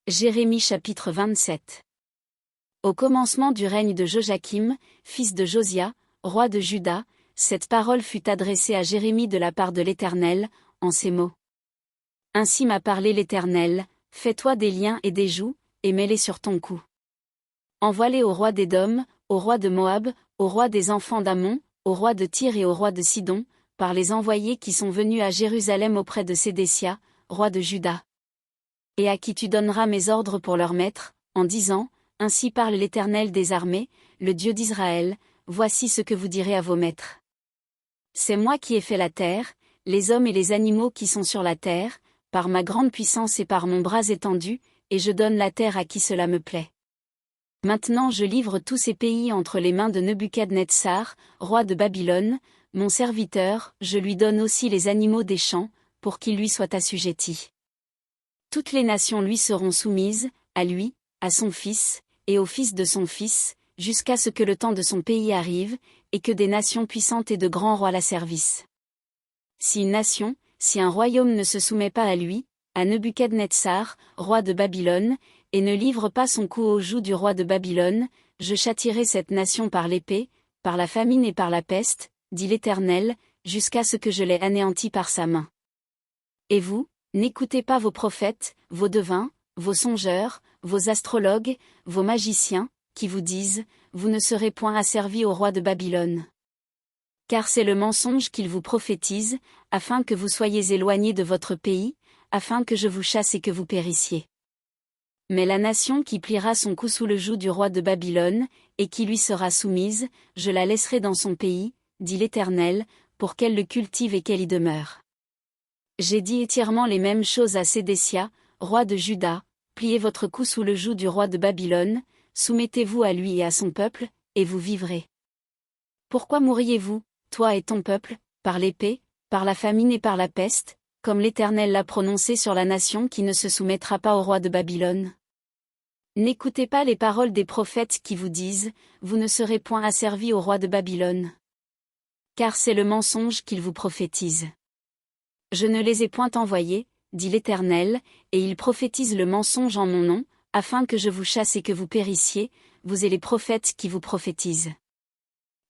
Jérémie chapitre 27. Au commencement du règne de Joachim, fils de Josia, roi de Juda, cette parole fut adressée à Jérémie de la part de l'Éternel, en ces mots. Ainsi m'a parlé l'Éternel, fais-toi des liens et des jougs, et mets-les sur ton cou. Envoie-les au roi d'Édom, au roi de Moab, au roi des enfants d'Ammon, au roi de Tyr et au roi de Sidon, par les envoyés qui sont venus à Jérusalem auprès de Sédécia, roi de Juda. Et à qui tu donneras mes ordres pour leur maître, en disant, ainsi parle l'Éternel des armées, le Dieu d'Israël, voici ce que vous direz à vos maîtres. C'est moi qui ai fait la terre, les hommes et les animaux qui sont sur la terre, par ma grande puissance et par mon bras étendu, et je donne la terre à qui cela me plaît. Maintenant je livre tous ces pays entre les mains de Nebuchadnezzar, roi de Babylone, mon serviteur, je lui donne aussi les animaux des champs, pour qu'ils lui soient assujettis. Toutes les nations lui seront soumises, à lui, à son fils, et au fils de son fils, jusqu'à ce que le temps de son pays arrive, et que des nations puissantes et de grands rois la servissent. Si une nation, si un royaume ne se soumet pas à lui, à Nebuchadnezzar, roi de Babylone, et ne livre pas son cou au joug du roi de Babylone, je châtierai cette nation par l'épée, par la famine et par la peste, dit l'Éternel, jusqu'à ce que je l'aie anéanti par sa main. Et vous, n'écoutez pas vos prophètes, vos devins, vos songeurs, vos astrologues, vos magiciens, qui vous disent, vous ne serez point asservis au roi de Babylone. Car c'est le mensonge qu'ils vous prophétisent, afin que vous soyez éloignés de votre pays, afin que je vous chasse et que vous périssiez. Mais la nation qui pliera son cou sous le joug du roi de Babylone, et qui lui sera soumise, je la laisserai dans son pays, dit l'Éternel, pour qu'elle le cultive et qu'elle y demeure. J'ai dit entièrement les mêmes choses à Sédécia, roi de Juda, pliez votre cou sous le joug du roi de Babylone, soumettez-vous à lui et à son peuple, et vous vivrez. Pourquoi mourriez-vous, toi et ton peuple, par l'épée, par la famine et par la peste, comme l'Éternel l'a prononcé sur la nation qui ne se soumettra pas au roi de Babylone? N'écoutez pas les paroles des prophètes qui vous disent, vous ne serez point asservis au roi de Babylone. Car c'est le mensonge qu'ils vous prophétisent. Je ne les ai point envoyés, dit l'Éternel, et ils prophétisent le mensonge en mon nom, afin que je vous chasse et que vous périssiez, vous et les prophètes qui vous prophétisent.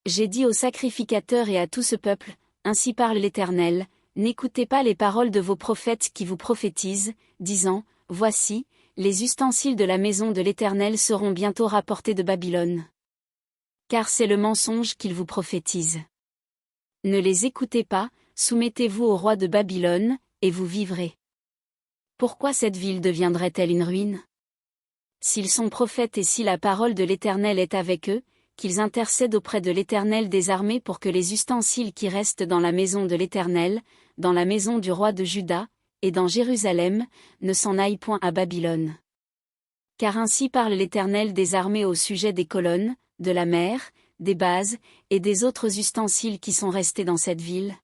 J'ai dit aux sacrificateurs et à tout ce peuple, ainsi parle l'Éternel, n'écoutez pas les paroles de vos prophètes qui vous prophétisent, disant, voici, les ustensiles de la maison de l'Éternel seront bientôt rapportés de Babylone. Car c'est le mensonge qu'ils vous prophétisent. Ne les écoutez pas, soumettez-vous au roi de Babylone, et vous vivrez. Pourquoi cette ville deviendrait-elle une ruine? S'ils sont prophètes et si la parole de l'Éternel est avec eux, qu'ils intercèdent auprès de l'Éternel des armées pour que les ustensiles qui restent dans la maison de l'Éternel, dans la maison du roi de Juda, et dans Jérusalem, ne s'en aillent point à Babylone. Car ainsi parle l'Éternel des armées au sujet des colonnes, de la mer, des bases, et des autres ustensiles qui sont restés dans cette ville,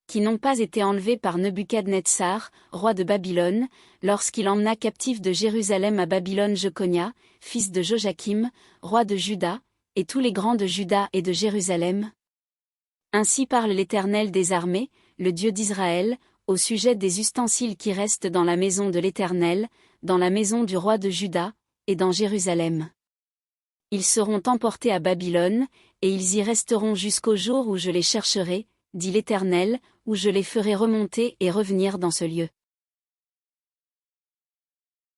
qui n'ont pas été enlevés par Nebuchadnezzar, roi de Babylone, lorsqu'il emmena captif de Jérusalem à Babylone Jeconia, fils de Joachim, roi de Juda, et tous les grands de Juda et de Jérusalem. Ainsi parle l'Éternel des armées, le Dieu d'Israël, au sujet des ustensiles qui restent dans la maison de l'Éternel, dans la maison du roi de Juda, et dans Jérusalem. Ils seront emportés à Babylone, et ils y resteront jusqu'au jour où je les chercherai, dit l'Éternel, où je les ferai remonter et revenir dans ce lieu.